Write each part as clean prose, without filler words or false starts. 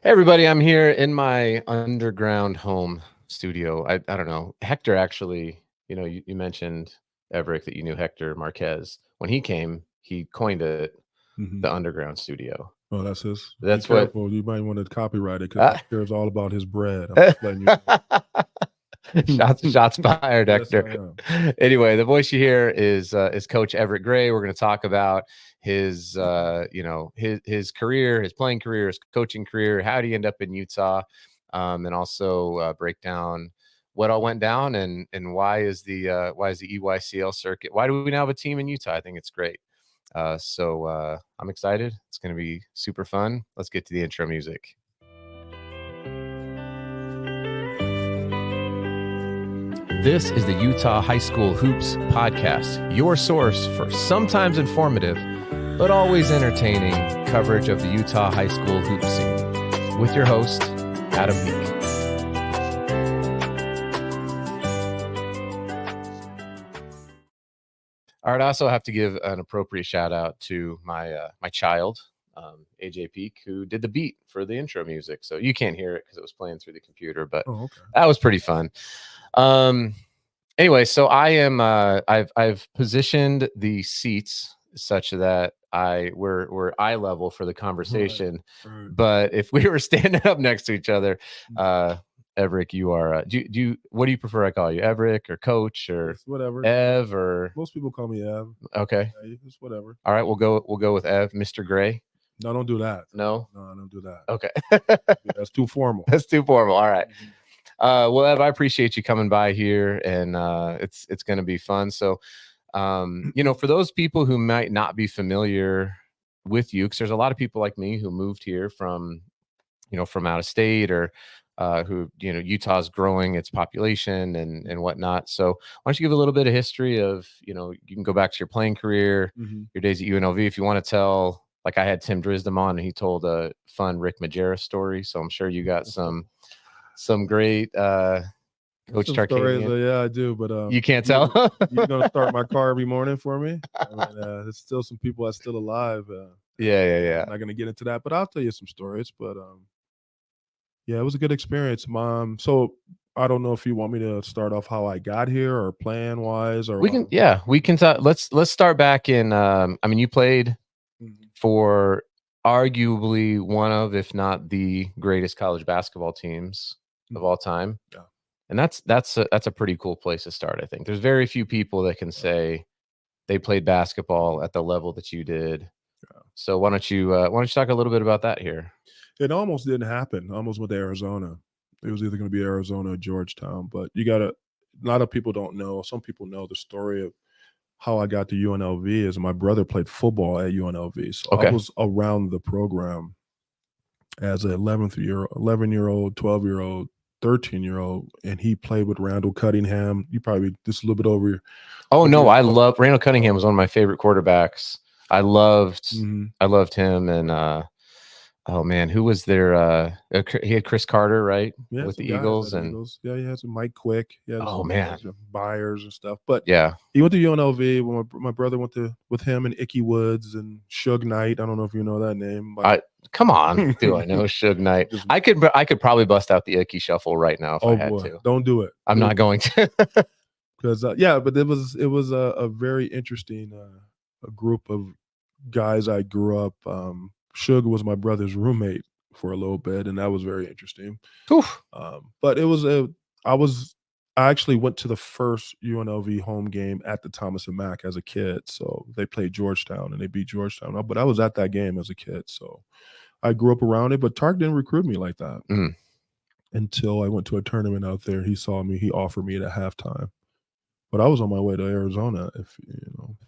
Hey everybody, I'm here in my underground home studio. I don't know. Hector actually, you mentioned Evric that you knew Hector Marquez. When he came, he coined it Hmm. the underground studio. Oh, that's his. Be That's what careful. You might want to copyright it because uh, Hector is all about his bread. I'm just letting you know. shots fired, Yes, Hector. I am. Anyway, the voice you hear is Coach Evric Gray. We're going to talk about his his career, his playing career, his coaching career. How did he end up in Utah, and also break down what all went down and why is the EYCL circuit? Why do we now have a team in Utah? I think it's great. So I'm excited. It's going to be super fun. Let's get to the intro music. This is the Utah High School Hoops Podcast, your source for sometimes informative, but always entertaining coverage of the Utah High School hoop scene. With your host, Adam Meek. All right, I also have to give an appropriate shout out to my child, AJ Peak, who did the beat for the intro music. So you can't hear it because it was playing through the computer, but Okay. that was pretty fun. Anyway, so I am I've positioned the seats such that we're eye level for the conversation. Right. But if we were standing up next to each other, Evric, you are what do you prefer I call you? Evric or Coach or whatever. Ev or Most people call me Ev. okay. It's whatever. All right, we'll go with Ev, Mr. Gray. No, don't do that. No, I don't do that. okay. That's too formal. That's too formal. All right. Well, Ev, I appreciate you coming by here, and it's going to be fun. So, for those people who might not be familiar with you, because there's a lot of people like me who moved here from out of state or who Utah's growing its population and whatnot. So, why don't you give a little bit of history of you can go back to your playing career, your days at UNLV, if you want to tell. Like I had Tim Drisdom on, and he told a fun Rick Majerus story. So I'm sure you got some great Coach Some stories, Tarkanian. yeah, I do, but You can't tell. you're gonna start my car every morning for me. I mean, there's still some people that's still alive. Yeah. I'm not gonna get into that, but I'll tell you some stories. But yeah, it was a good experience, Mom. So I don't know if you want me to start off how I got here or plan wise or we can talk. Let's start back in. I mean, you played for arguably one of, if not the greatest college basketball teams of all time. Yeah. And that's a pretty cool place to start. I think there's very few people that can say they played basketball at the level that you did. Yeah. So why don't you talk a little bit about that here? It almost didn't happen. I almost went to Arizona. It was either going to be Arizona or Georgetown, but a lot of people don't know. Some people know the story of how I got to UNLV is my brother played football at UNLV. So I was around the program as an 11-year-old, 12-year-old, 13-year-old, and he played with Randall Cunningham. You probably just a little bit over. Oh no, I love Randall Cunningham was one of my favorite quarterbacks. I loved him and oh man, who was there? He had Chris Carter, right? Yeah, with the Eagles yeah, he has Mike Quick. Oh man, Byers and stuff. But yeah, he went to UNLV. When my brother went with him and Icky Woods and Suge Knight. I don't know if you know that name. But come on, do I know Suge Knight? I could probably bust out the Icky Shuffle right now if I had to. Don't do it. I'm not going to. Because but it was a very interesting a group of guys I grew up. Suge was my brother's roommate for a little bit, and that was very interesting. But I actually went to the first UNLV home game at the Thomas and Mack as a kid. So they played Georgetown and they beat Georgetown. But I was at that game as a kid. So I grew up around it, but Tark didn't recruit me like that until I went to a tournament out there. He saw me, he offered me it at halftime. But I was on my way to Arizona if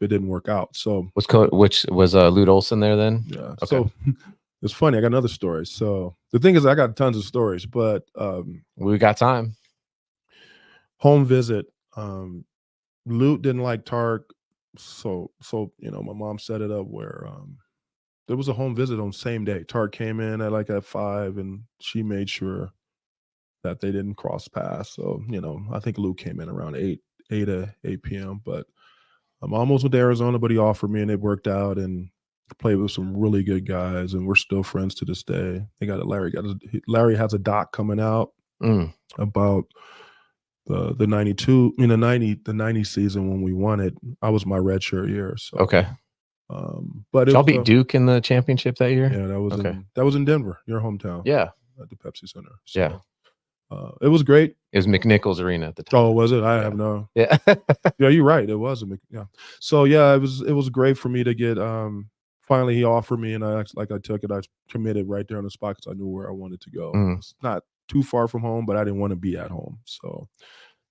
it didn't work out. So which was Lute Olson there then? Yeah. Okay. So it's funny. I got another story. So the thing is, I got tons of stories, but we got time. Home visit. Lute didn't like Tark, so my mom set it up where there was a home visit on the same day. Tark came in at 5, and she made sure that they didn't cross paths. So I think Lute came in around 8 p.m. But I'm almost with Arizona, but he offered me, and it worked out. And played with some really good guys, and we're still friends to this day. Larry has a doc coming out about the 92, the 90 season when we won it. I was my redshirt year. So okay. But Did y'all beat Duke in the championship that year? Yeah, that was in Denver, your hometown. Yeah, at the Pepsi Center. So, yeah, it was great. It was McNichols Arena at the time. Oh, was it? I have no. Yeah, yeah, you're right. It was yeah. So yeah, it was great for me to get. Finally, he offered me, and I took it. I committed right there on the spot because I knew where I wanted to go. It's not too far from home, but I didn't want to be at home. So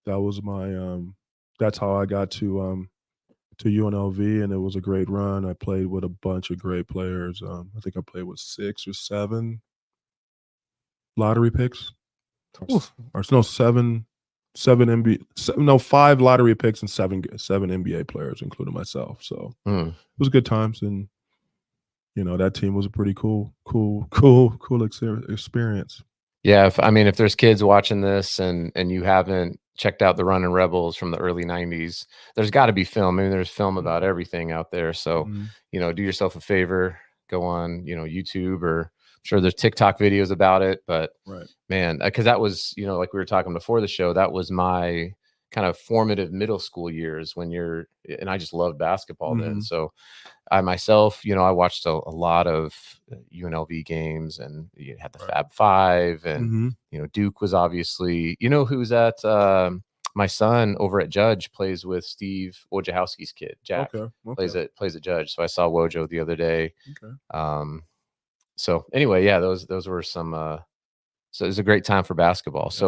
that was my. That's how I got to UNLV, and it was a great run. I played with a bunch of great players. I think I played with 6 or 7 lottery picks. Or no, 7 NBA, no, 5 lottery picks and 7 NBA players, including myself. So it was good times, and that team was a pretty cool experience. Yeah, if there's kids watching this and you haven't checked out the Runnin' Rebels from the early 90s, there's got to be film. There's film about everything out there. So, do yourself a favor, go on, YouTube, or I'm sure there's TikTok videos about it. But man, because that was, like we were talking before the show, that was my kind of formative middle school years and I just loved basketball then. So I myself, I watched a lot of UNLV games, and you had the Fab Five, and Duke was obviously, who's at my son over at Judge plays with Steve Wojciechowski's kid, Jack. Plays at Judge. So I saw Wojo the other day. So anyway, yeah, those were some. So it was a great time for basketball. Yes.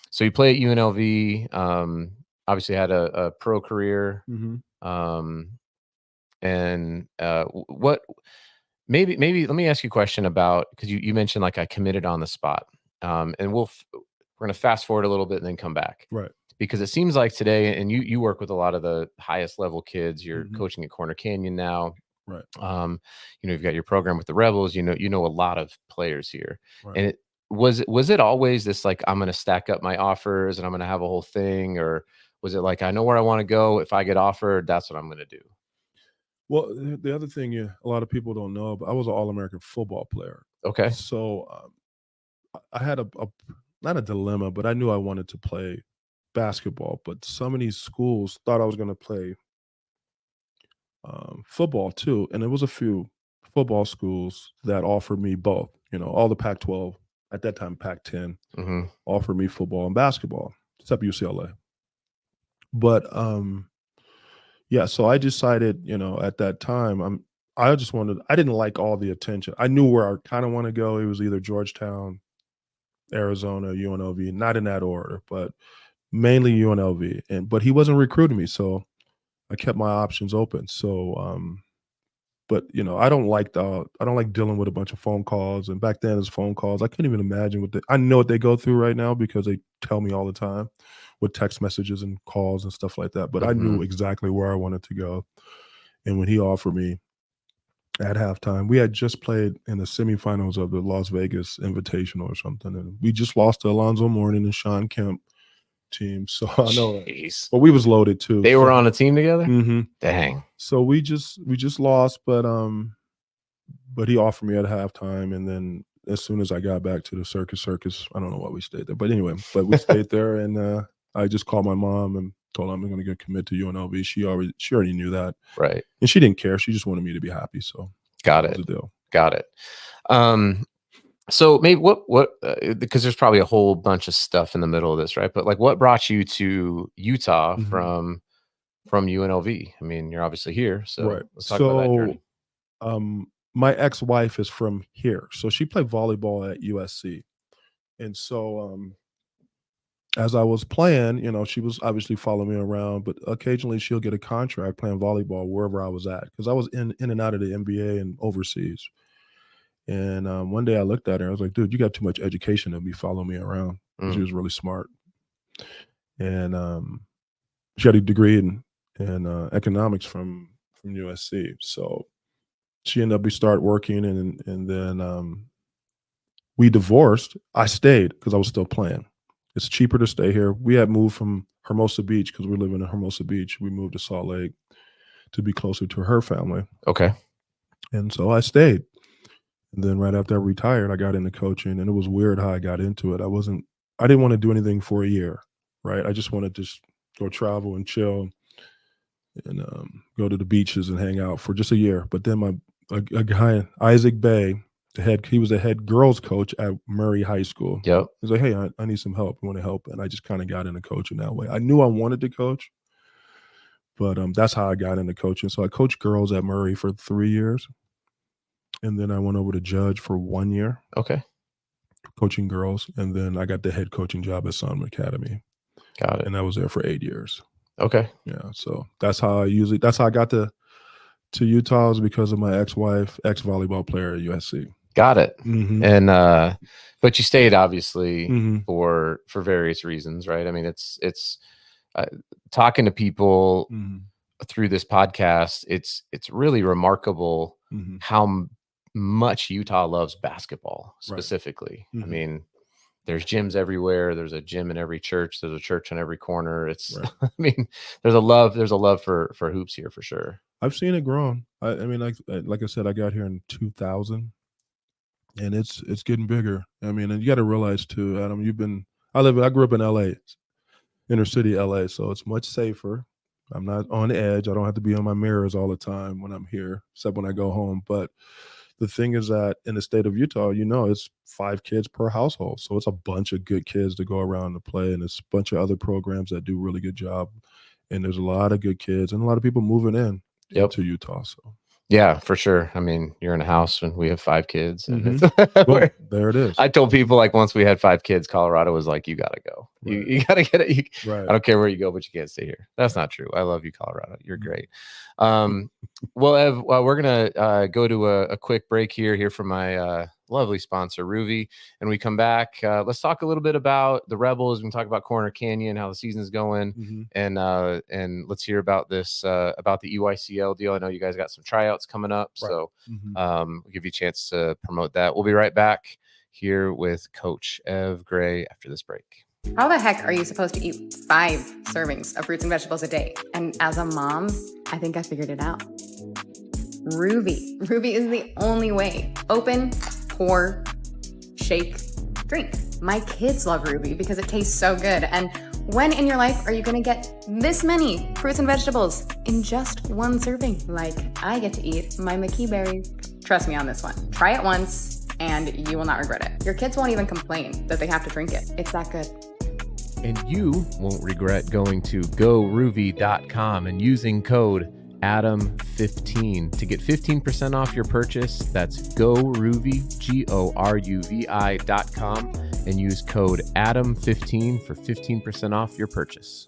So you play at UNLV. Obviously had a pro career. And what maybe let me ask you a question about, because you mentioned like I committed on the spot, and we're going to fast forward a little bit and then come back, right? Because it seems like today, and you work with a lot of the highest level kids. You're coaching at Corner Canyon now, right? You've got your program with the Rebels. You know a lot of players here, and was it always this like, I'm going to stack up my offers and I'm going to have a whole thing, or was it like, I know where I want to go, if I get offered, that's what I'm going to do? Well, the other thing a lot of people don't know, but I was an All-American football player. Okay. So I had not a dilemma, but I knew I wanted to play basketball. But some of these schools thought I was going to play football too, and there was a few football schools that offered me both. All the Pac-12 at that time, Pac-10 offered me football and basketball, except UCLA. But yeah, so I decided, at that time, I didn't like all the attention. I knew where I kind of want to go. It was either Georgetown, Arizona, UNLV, not in that order, but mainly UNLV. But he wasn't recruiting me, so I kept my options open. So, but I don't like dealing with a bunch of phone calls. And back then, it was phone calls. I couldn't even imagine I know what they go through right now because they tell me all the time with text messages and calls and stuff like that. But I knew exactly where I wanted to go. And when he offered me at halftime, we had just played in the semifinals of the Las Vegas Invitational or something, and we just lost to Alonzo Mourning and Sean Kemp team. So I know, but we was loaded too. They were on a team together. Dang. So we just lost, but he offered me at halftime, and then as soon as I got back to the circus, I don't know why we stayed there, but anyway, we stayed there, and I just called my mom and told her I'm going to get committed to UNLV. She already knew that, right? And she didn't care. She just wanted me to be happy. So got it. Got it. So maybe what because there's probably a whole bunch of stuff in the middle of this, right? But like, what brought you to Utah from UNLV? You're obviously here, so right. Let's talk about that journey. My ex-wife is from here, so she played volleyball at USC, and so as I was playing, she was obviously following me around, but occasionally she'll get a contract playing volleyball wherever I was at, because I was in and out of the NBA and overseas. And one day I looked at her, I was like, dude, you got too much education to be following me around. She was really smart. And she had a degree in economics from USC. So she ended up, we started working, and then we divorced. I stayed because I was still playing. It's cheaper to stay here. We had moved from Hermosa Beach because we live in Hermosa Beach. We moved to Salt Lake to be closer to her family. Okay. And so I stayed. And then right after I retired, I got into coaching, and it was weird how I got into it. I didn't want to do anything for a year, right? I just wanted to just go travel and chill and go to the beaches and hang out for just a year. But then a guy, Isaac Bay, he was the head girls coach at Murray High School. Yep. He's like, hey, I need some help. You want to help? And I just kind of got into coaching that way. I knew I wanted to coach, but that's how I got into coaching. So I coached girls at Murray for 3 years. And then I went over to judge for 1 year. Okay. Coaching girls. And then I got the head coaching job at Sun Academy. Got it. And I was there for 8 years. Okay. Yeah. So that's how I got to Utah, is because of my ex-wife, ex-volleyball player at USC. Got it. Mm-hmm. And but you stayed obviously Mm-hmm. for various reasons, right? I mean, it's talking to people Mm-hmm. through this podcast. It's really remarkable Mm-hmm. how much Utah loves basketball specifically. Right. I mean, there's gyms everywhere. There's a gym in every church. There's a church on every corner. It's, Right. I mean, there's a love for hoops here for sure. I've seen it grown. I mean, like I said, I got here in 2000, and it's getting bigger. I mean, and you got to realize too, Adam, I grew up in LA, inner city LA, so it's much safer. I'm not on edge. I don't have to be on my mirrors all the time when I'm here, except when I go home. But the thing is that in the state of Utah, it's 5 kids per household. So it's a bunch of good kids to go around to play. And there's a bunch of other programs that do a really good job. And there's a lot of good kids and a lot of people moving into Utah. So yeah, for sure. I mean, you're in a house when we have 5 kids. And well, there it is. I told people, like, once we had 5 kids, Colorado was like, you got to go. Right. You got to get it. Right. I don't care where you go, but you can't stay here. That's not true. I love you, Colorado. You're great. Well, Ev, we're going to go to a quick break here from my lovely sponsor, Ruvi. And we come back. Let's talk a little bit about the Rebels. We can talk about Corner Canyon, how the season's going. And let's hear about this, about the EYCL deal. I know you guys got some tryouts coming up. Right. So we'll give you a chance to promote that. We'll be right back here with Coach Ev Gray after this break. How the heck are you supposed to eat 5 servings of fruits and vegetables a day? And as a mom, I think I figured it out. Ruvi. Ruvi is the only way. Open, pour, shake, drink. My kids love Ruvi because it tastes so good. And when in your life are you going to get this many fruits and vegetables in just 1 serving? Like I get to eat my McKee berries. Trust me on this one. Try it once and you will not regret it. Your kids won't even complain that they have to drink it. It's that good. And you won't regret going to goruvi.com and using code ADAM15 to get 15% off your purchase. That's goruvi, GORUVI.com, and use code ADAM15 for 15% off your purchase.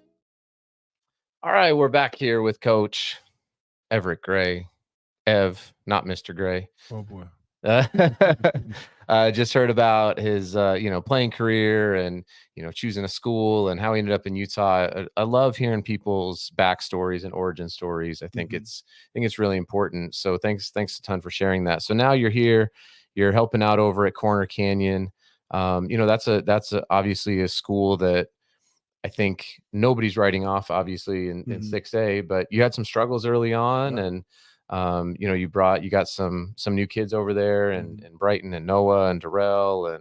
All right, we're back here with Coach Evric Gray. Ev, not Mr. Gray. Oh, boy. Just heard about his playing career and choosing a school and how he ended up in Utah. I love hearing people's backstories and origin stories. I think it's really important. So thanks a ton for sharing that. So now you're here, you're helping out over at Corner Canyon. That's obviously a school that I think nobody's writing off, obviously in 6A, but you had some struggles early on. Yeah. And you got some new kids over there, and Brighton and Noah and Darrell,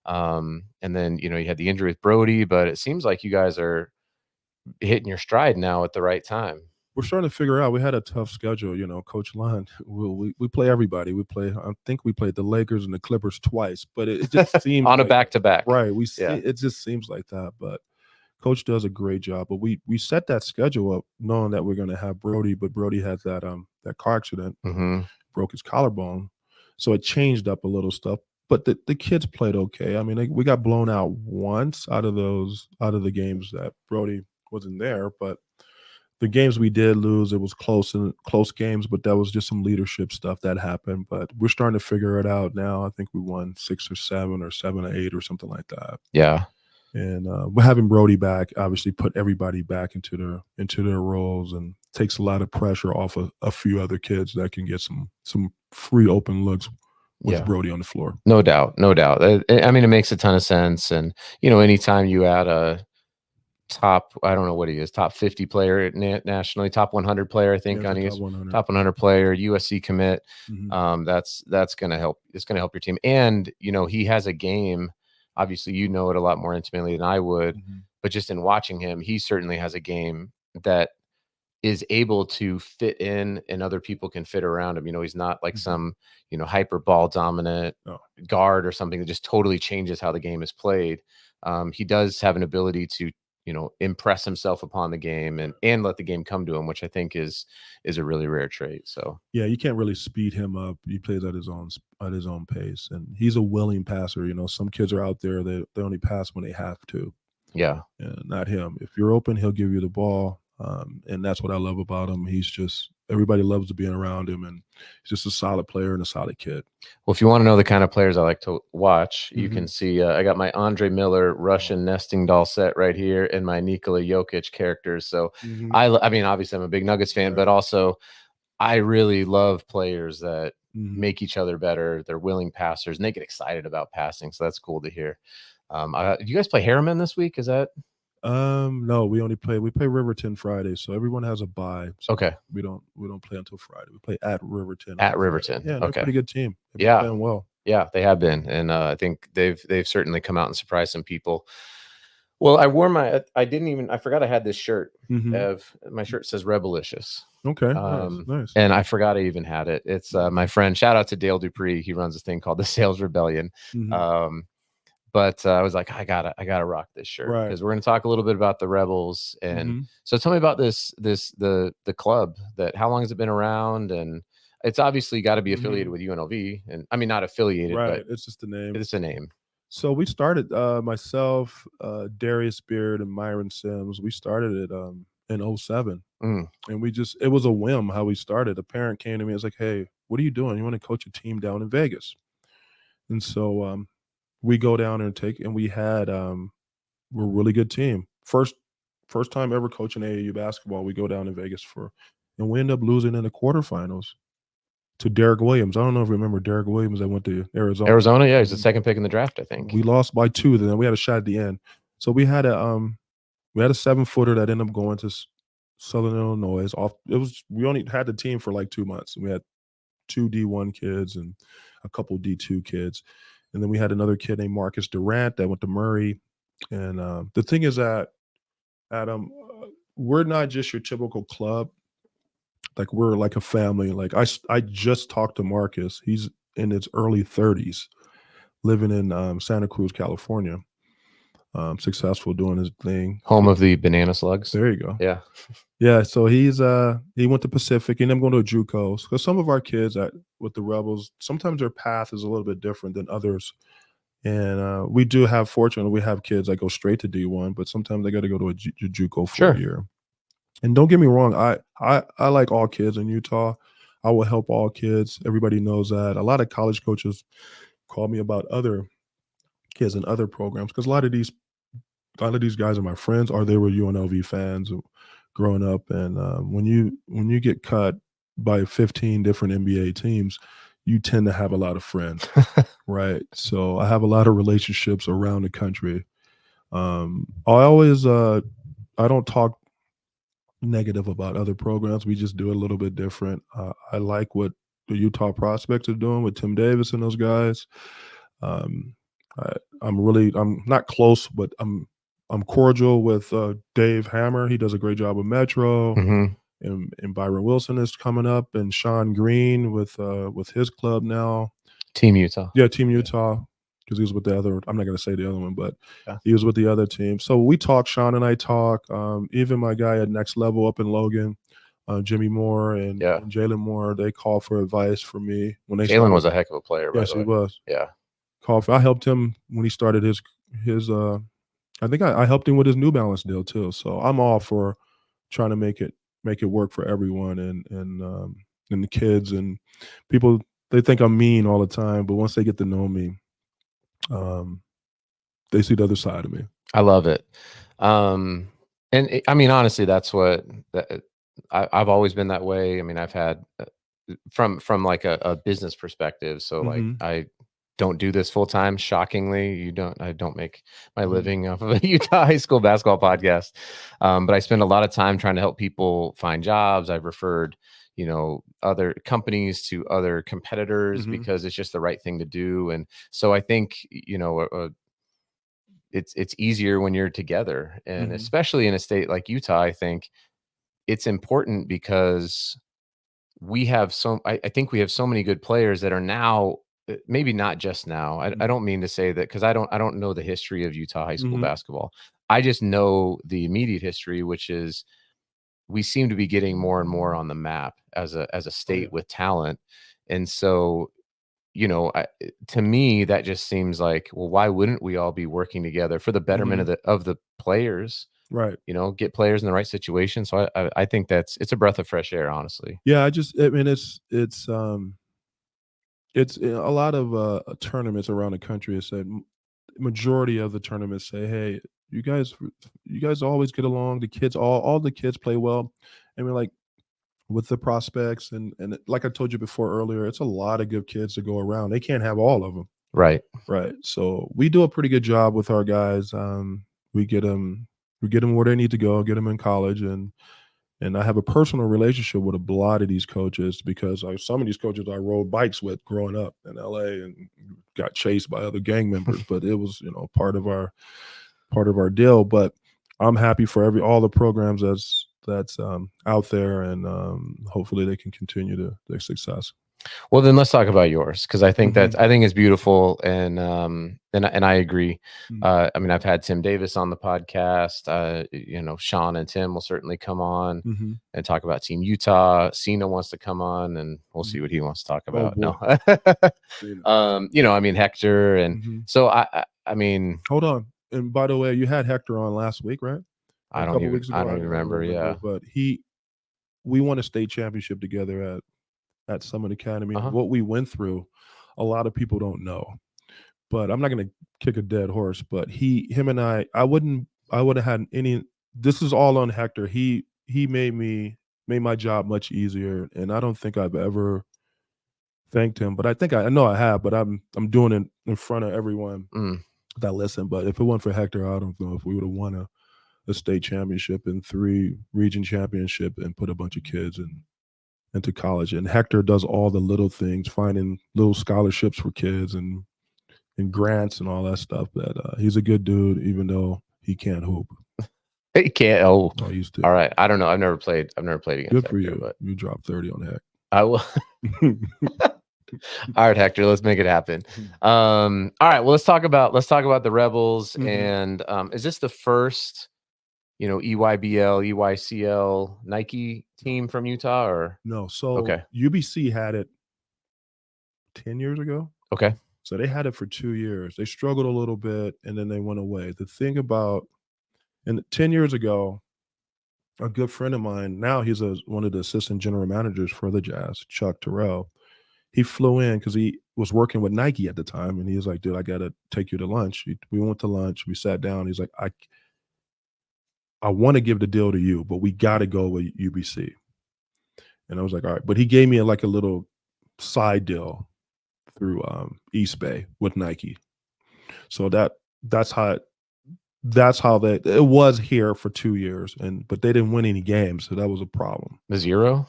and then you had the injury with Brody, but it seems like you guys are hitting your stride now at the right time. We're starting to figure out. We had a tough schedule, Coach Lund. We play everybody. I think we played the Lakers and the Clippers twice, but it just seems on a back-to-back. Right. It just seems like that, but Coach does a great job. But we set that schedule up knowing that we're going to have Brody, but Brody had that car accident, broke his collarbone, so it changed up a little stuff. But the kids played okay. I mean, we got blown out once out of the games that Brody wasn't there, but the games we did lose, it was close games, but that was just some leadership stuff that happened. But we're starting to figure it out now. I think we won 6 or 7 or 7 or 8 or something like that. Yeah. And we're having Brody back, obviously put everybody back into their roles, and takes a lot of pressure off of a few other kids that can get some free open looks with Brody on the floor. No doubt. I mean, it makes a ton of sense. And, anytime you add top, I don't know what he is, top 50 player nationally, top 100 player, I think, Yeah, on it's a ES, top 100. top 100 player, USC commit. Mhm. That's going to help. It's going to help your team. And, you know, he has a game. Obviously, you know it a lot more intimately than I would, Mhm. but just in watching him, he certainly has a game that is able to fit in and other people can fit around him. You know, he's not like Mhm. some, you know, hyper ball dominant No. guard or something that just totally changes how the game is played. He does have an ability to, you know, impress himself upon the game and let the game come to him, which I think is a really rare trait. So Yeah, you can't really speed him up. He plays at his own pace, and he's a willing passer. You know, some kids are out there they only pass when they have to. yeah. And not him. If you're open, he'll give you the ball, and that's what I love about him. He's just everybody loves being around him, and he's just a solid player and a solid kid. Well, if you want to know the kind of players I like to watch, you can Mhm. see I got my Andre Miller Russian nesting doll set right here and my Nikola Jokic characters. So Mhm. I mean, obviously I'm a big Nuggets fan, Right. but also I really love players that Mhm. make each other better. They're willing passers and they get excited about passing. So that's cool to hear. Do you guys play Harriman this week? Is that No, we play Riverton Friday, so everyone has a bye. So okay? we don't play until Friday. We play at Riverton At on Riverton. Friday. Yeah, they're a Okay. pretty good team. They've been Yeah. playing well. Yeah, they have been. And I think they've certainly come out and surprised some people. Well, I forgot I had this shirt. Mhm. My shirt says Rebelicious. Okay, nice. And I forgot I even had it. It's my friend, shout out to Dale Dupree. He runs this thing called the Sales Rebellion. Mhm. But I was like, I gotta rock this shirt Right. because we're gonna talk a little bit about the Rebels. And Mhm. so tell me about the club. How long has it been around? And it's obviously got to be affiliated Mhm. with UNLV, and I mean not affiliated, Right, but it's just the name. it's a name. So we started, myself, Darius Beard, and Myron Sims. We started it in '07, Mm. and it was a whim how we started. A parent came to me and was like, "Hey, what are you doing? You want to coach a team down in Vegas?" And so we go down and we had we're a really good team. First time ever coaching AAU basketball. We go down in Vegas and we end up losing in the quarterfinals to Derek Williams. I don't know if you remember Derek Williams that went to Arizona. Arizona, yeah, he's the second pick in the draft, I think. We lost by 2, then we had a shot at the end. So we had a 7-footer that ended up going to Southern Illinois. We only had the team for like 2 months. We had 2 D1 kids and a couple D2 kids. And then we had another kid named Marcus Durant that went to Murray. And the thing is that, Adam, we're not just your typical club. Like we're like a family. Like I just talked to Marcus. He's in his early 30s, living in Santa Cruz, California. Successful doing his thing. Home of the banana slugs. There you go. Yeah. Yeah, so he went to Pacific and I'm going to a JUCO. Because some of our kids with the Rebels, sometimes their path is a little bit different than others. And we do have, fortunately, we have kids that go straight to D1, but sometimes they got to go to a JUCO for Sure. a year. And don't get me wrong, I like all kids in Utah. I will help all kids. Everybody knows that. A lot of college coaches call me about other kids in other programs because a lot of these guys are my friends or they were UNLV fans growing up. And when you get cut by 15 different NBA teams, you tend to have a lot of friends, right? So I have a lot of relationships around the country. I don't talk negative about other programs. We just do it a little bit different. I like what the Utah Prospects are doing with Tim Davis and those guys. Um, I'm not close, but I'm cordial with Dave Hammer. He does a great job with Metro. Mm-hmm. And Byron Wilson is coming up, and Sean Green with his club now. Team Utah. Yeah, Team Utah, because he was with the other. I'm not going to say the other one, but yeah. He was with the other team. So we talk. Sean and I talk. Even my guy at Next Level up in Logan, Jimmy Moore and Jalen Moore, they call for advice for me when they. Jalen was a heck of a player. Yes, he was. Yeah. I helped him when he started his. I think I helped him with his New Balance deal too. So I'm all for trying to make it work for everyone and the kids and people. They think I'm mean all the time, but once they get to know me, they see the other side of me. I love it. And I mean, honestly, that's what I've always been that way. I mean, I've had from like a business perspective. So like don't do this full time. Shockingly, I don't make my living off of a Utah high school basketball podcast. But I spend a lot of time trying to help people find jobs. I've referred, other companies to other competitors because it's just the right thing to do. And so I think, it's easier when you're together, and especially in a state like Utah, I think it's important because we have I think we have so many good players that are now, maybe not just now. I don't mean to say that, because I don't know the history of Utah high school basketball. I just know the immediate history, which is we seem to be getting more and more on the map as a state with talent. And so, to me, that just seems like, well, why wouldn't we all be working together for the betterment of the players? Right. Get players in the right situation. So I think it's a breath of fresh air, honestly. Yeah, I mean, it's a lot of tournaments around the country. It said majority of the tournaments say, hey, you guys always get along. The kids, all the kids play well. I mean, like with the prospects and like I told you before earlier, it's a lot of good kids to go around. They can't have all of them. Right. So we do a pretty good job with our guys. We get them where they need to go, get them in college, and I have a personal relationship with a lot of these coaches because some of these coaches I rode bikes with growing up in LA and got chased by other gang members, but it was, part of our deal. But I'm happy for all the programs that's out there, and hopefully they can continue their success. Well, then let's talk about yours, because I think I think it's beautiful, and I agree. I mean, I've had Tim Davis on the podcast. Sean and Tim will certainly come on and talk about Team Utah. Cena wants to come on, and we'll see what he wants to talk about. No, I mean, Hector, and so I mean, hold on. And by the way, you had Hector on last week, right? I don't even remember. Yeah, but we won a state championship together at Summit Academy. What we went through, a lot of people don't know. But I'm not going to kick a dead horse. But him and I would have had any. This is all on Hector. He made my job much easier, and I don't think I've ever thanked him. But I know I have. But I'm doing it in front of everyone that listen. But if it weren't for Hector, I don't know if we would have won a state championship and 3 region championship and put a bunch of kids into college. And Hector does all the little things, finding little scholarships for kids and grants and all that stuff. That he's a good dude, even though he can't hoop. He can't. Oh, I used to. All right. I don't know. I've never played against Good for Hector, you. but You dropped 30 on Hector. I will. All right, Hector, let's make it happen. All right. Well, let's talk about the Rebels. And is this the first, EYBL, EYCL Nike team from Utah, or no? So okay. UBC had it 10 years ago. Okay. So they had it for 2 years. They struggled a little bit, and then they went away. The thing about, and 10 years ago, a good friend of mine, now he's one of the assistant general managers for the Jazz, Chuck Terrell. He flew in because he was working with Nike at the time, and he was like, dude, I got to take you to lunch. We went to lunch. We sat down. He's like, I want to give the deal to you, but we got to go with UBC. And I was like, all right. But he gave me a little side deal through East Bay with Nike. So that's how it was here for 2 years, but they didn't win any games, so that was a problem. The 0?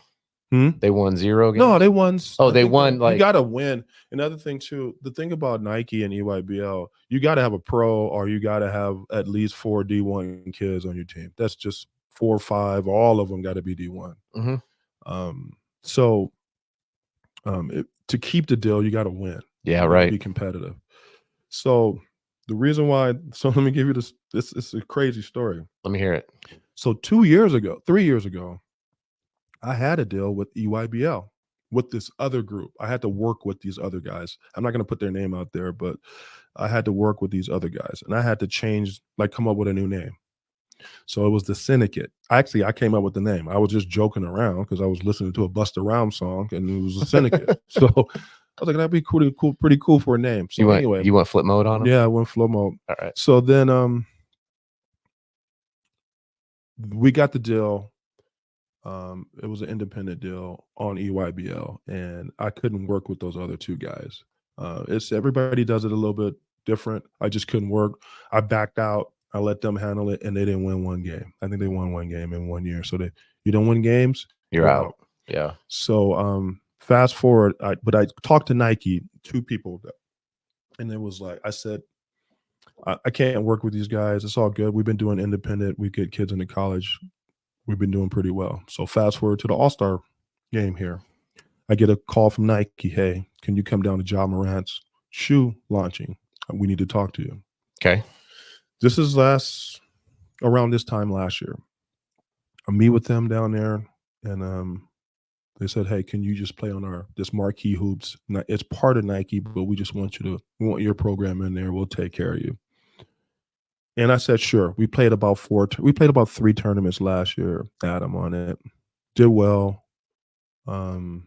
They won 0 games? No, they won. Oh, they won. You got to win. Another thing too, the thing about Nike and EYBL, you got to have a pro, or you got to have at least 4 D1 kids on your team. That's just 4 or 5. All of them got to be D1. To keep the deal, you got to win. Yeah, right. Be competitive. So the reason why. So let me give you this. This is a crazy story. Let me hear it. So 3 years ago, I had a deal with EYBL with this other group. I had to work with these other guys. I'm not going to put their name out there, but I had to work with these other guys, and I had to come up with a new name. So it was the Syndicate. I came up with the name. I was just joking around because I was listening to a Busta Rhymes song, and it was a Syndicate. So I was like, that'd be pretty cool for a name. So you went flip mode on them? Yeah, I went flip mode. All right. So then we got the deal. It was an independent deal on EYBL, and I couldn't work with those other 2 guys. It's everybody does it a little bit different. I just couldn't work. I backed out. I let them handle it, and they didn't win one game. I think they won one game in 1 year. So you don't win games, You're out. Yeah. So fast forward, but I talked to Nike, 2 people, and it was like I said, I can't work with these guys. It's all good. We've been doing independent. We get kids into college. We've been doing pretty well. So fast forward to the All-Star game here. I get a call from Nike. Hey, can you come down to Ja Morant's shoe launching? We need to talk to you. Okay. This is around this time last year. I meet with them down there, and they said, hey, can you just play on this marquee hoops? It's part of Nike, but we just want your program in there. We'll take care of you. And I said, sure. We played about 3 tournaments last year, Adam, on it. Did well. And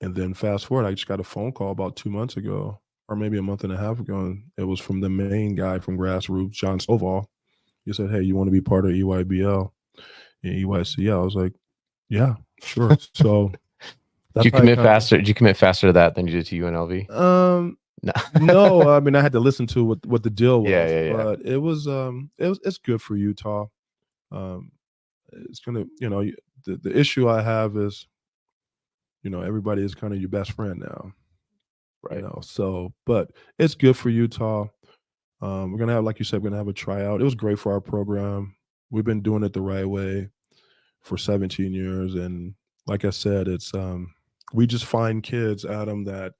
then fast forward, I just got a phone call about 2 months ago, or maybe a month and a half ago. And it was from the main guy from Grassroots, John Stovall. He said, hey, you want to be part of EYBL and EYCL? I was like, yeah, sure. So did you commit faster? Did you commit faster to that than you did to UNLV? No. No, I mean, I had to listen to what the deal was. Yeah. But it's good for Utah. It's gonna, the issue I have is, everybody is kind of your best friend now, right? So, but it's good for Utah. We're gonna have, like you said, we're gonna have a tryout. It was great for our program. We've been doing it the right way for 17 years, and like I said, it's we just find kids, Adam, that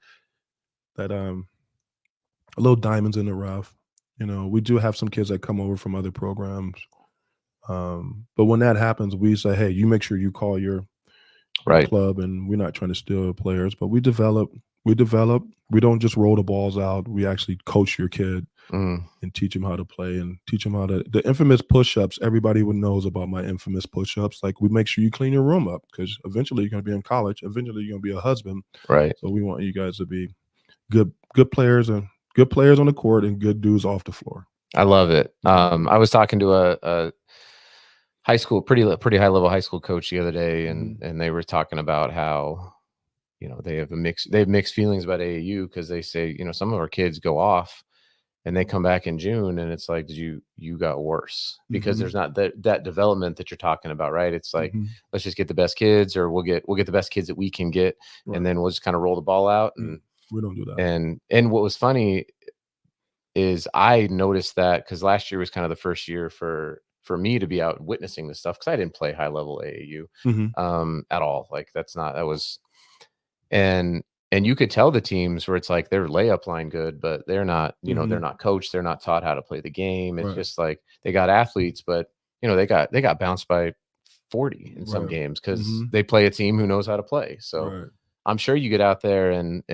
little diamonds in the rough. We do have some kids that come over from other programs, but when that happens, we say, hey, you make sure you call your club, and we're not trying to steal players, but we develop. We don't just roll the balls out. We actually coach your kid and teach him how to play, and teach him how to, the infamous push-ups. Everybody knows about my infamous push-ups. Like, we make sure you clean your room up, because eventually you're going to be in college. Eventually you're going to be a husband. Right. So we want you guys to be good players, and good players on the court, and good dudes off the floor. I love it. I was talking to a high school, pretty high level high school coach the other day, and they were talking about how, they have mixed feelings about AAU, because they say, some of our kids go off and they come back in June, and it's like, you got worse, because there's not that development that you're talking about, right? It's like, let's just get the best kids, or we'll get the best kids that we can get, and then we'll just kind of roll the ball out. And we don't do that. And what was funny is I noticed that, because last year was kind of the first year for me to be out witnessing this stuff, because I didn't play high level AAU at all. Like, and you could tell the teams where it's like they're layup line good, but they're not, they're not coached. They're not taught how to play the game. It's just like, they got athletes, but they got bounced by 40 in some games, because they play a team who knows how to play. So I'm sure you get out there and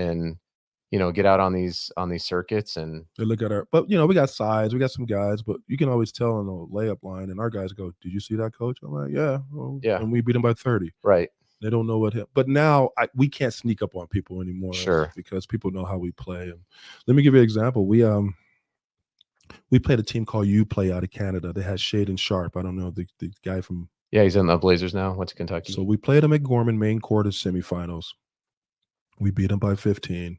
get out on these circuits, and they look at but we got size, we got some guys, but you can always tell in the layup line, and our guys go, did you see that, coach? I'm like, yeah. Well, yeah. And we beat them by 30. Right. They don't know what hit. But now we can't sneak up on people anymore. Sure. Because people know how we play. And let me give you an example. We played a team called UPlay out of Canada. They had Shaden Sharp. I don't know, the guy from. Yeah, he's in the Blazers now. Went to Kentucky. So we played him at Gorman main court of semifinals. We beat him by 15.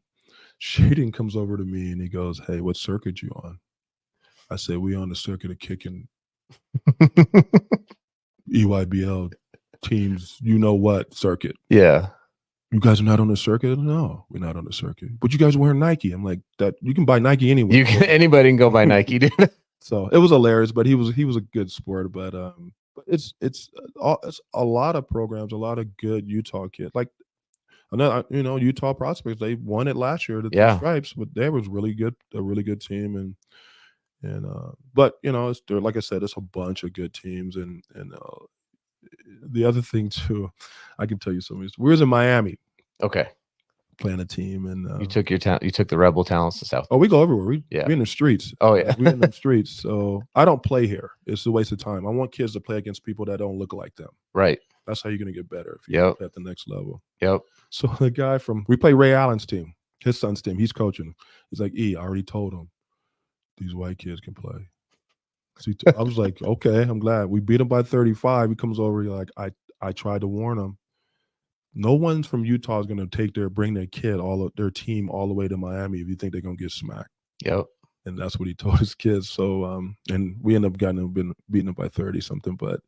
Shaden comes over to me and he goes, hey, what circuit you on? I said, we on the circuit of kicking EYBL teams, what circuit? Yeah. You guys are not on the circuit? No, we're not on the circuit. But you guys are wearing Nike. I'm like, that you can buy Nike anywhere. Anybody can go buy Nike, dude. So it was hilarious, but he was a good sport. But it's a lot of programs, a lot of good Utah kids. Like, another, Utah prospects, they won it last year, the Stripes, but they was really good, a really good team. But it's, like I said, it's a bunch of good teams. And the other thing too, I can tell you something. We was in Miami. Okay. Playing a team, and you took the Rebel talents to South. Oh, we go everywhere. We in the streets. Oh yeah. We in the streets. So I don't play here. It's a waste of time. I want kids to play against people that don't look like them. Right. That's how you're gonna get better if you're at the next level. Yep. So the guy we play Ray Allen's team, his son's team, he's coaching. He's like, I already told him these white kids can play. So I was like, okay, I'm glad. We beat him by 35. He comes over, like, I tried to warn him. no one's from Utah is going to bring their kid, their team all the way to Miami if you think they're going to get smacked. Yep. And that's what he told his kids. So, and we ended up beating up by 30 something, but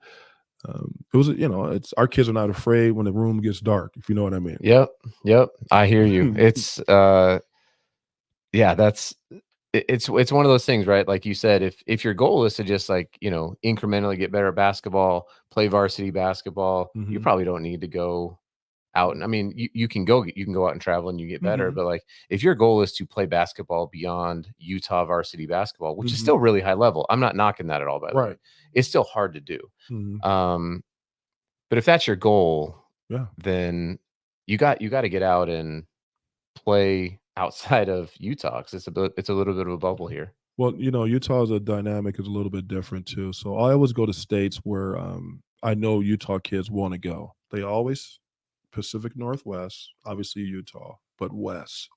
it was, it's our kids are not afraid when the room gets dark, if you know what I mean. Yep. I hear you. It's it's one of those things, right? Like you said, if your goal is to just like, incrementally get better at basketball, play varsity basketball, you probably don't need to go out. And I mean, you can go out and travel and you get better. But like, if your goal is to play basketball beyond Utah varsity basketball, which is still really high level, I'm not knocking that at all, by the way. It's still hard to do. But if that's your goal, then you got to get out and play outside of Utah, because it's a little bit of a bubble here. Well, Utah's dynamic is a little bit different too. So I always go to states where I know Utah kids want to go. They always Pacific Northwest, obviously Utah, but west.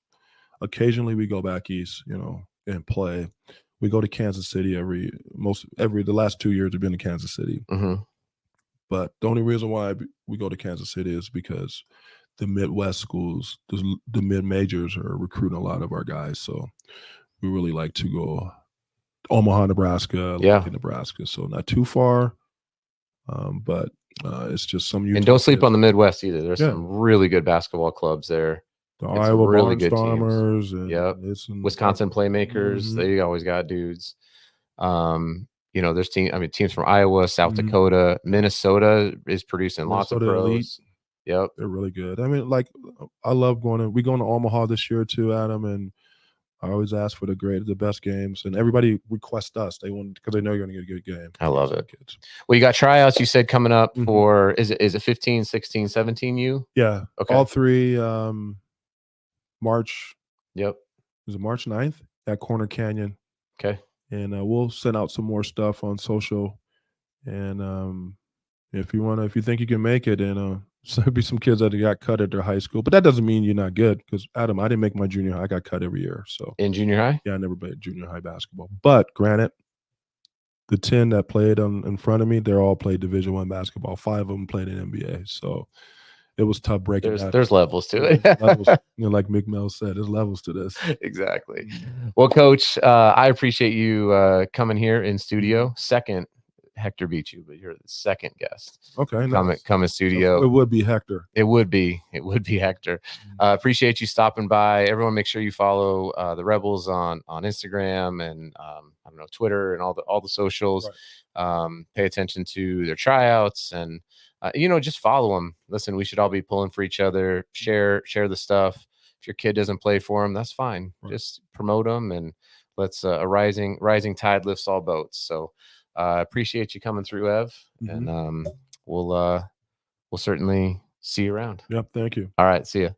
Occasionally we go back east, and play. We go to Kansas City the last 2 years we've been to Kansas City. But the only reason why we go to Kansas City is because the Midwest schools, the mid-majors are recruiting a lot of our guys. So we really like to go Omaha, Nebraska, Nebraska. So not too far, but it's just some Utah and don't sleep kids. on the Midwest either. There's some really good basketball clubs there. The Iowa really good Barnstormers, teams. Wisconsin Playmakers. They always got dudes. There's teams from Iowa, South Dakota, Minnesota is producing lots of pros. Elite. Yep, they're really good. I mean, like, I love going to Omaha this year too, Adam, and I always ask for the best games, and everybody requests us. They want, because they know you're going to get a good game. I love it. Kids. Well, you got tryouts, you said, coming up for is it 15, 16, 17 U? Yeah. Okay. All three March. Yep. Is it March 9th at Corner Canyon? Okay. And we'll send out some more stuff on social. And if you think you can make it, and so there'll be some kids that got cut at their high school, but that doesn't mean you're not good. Because Adam, I didn't make my junior high. I got cut every year. So in junior high, yeah, I never played junior high basketball. But granted, the 10 that played in front of me, they all played Division I basketball. 5 of them played in NBA. So it was tough breaking that. There's levels to it. Levels, like Mick Mel said, there's levels to this. Exactly. Well, Coach, I appreciate you coming here in studio. Second, Hector beat you, but you're the second guest. Okay, come in studio. It would be Hector. It would be Hector. Appreciate you stopping by. Everyone, make sure you follow the Rebels on Instagram and Twitter and all the socials. Right. Pay attention to their tryouts and just follow them. Listen, we should all be pulling for each other. Share the stuff. If your kid doesn't play for them, that's fine. Right. Just promote them, and let's a rising tide lifts all boats. So. Appreciate you coming through, Ev, and we'll certainly see you around. Yep, thank you. All right, see ya.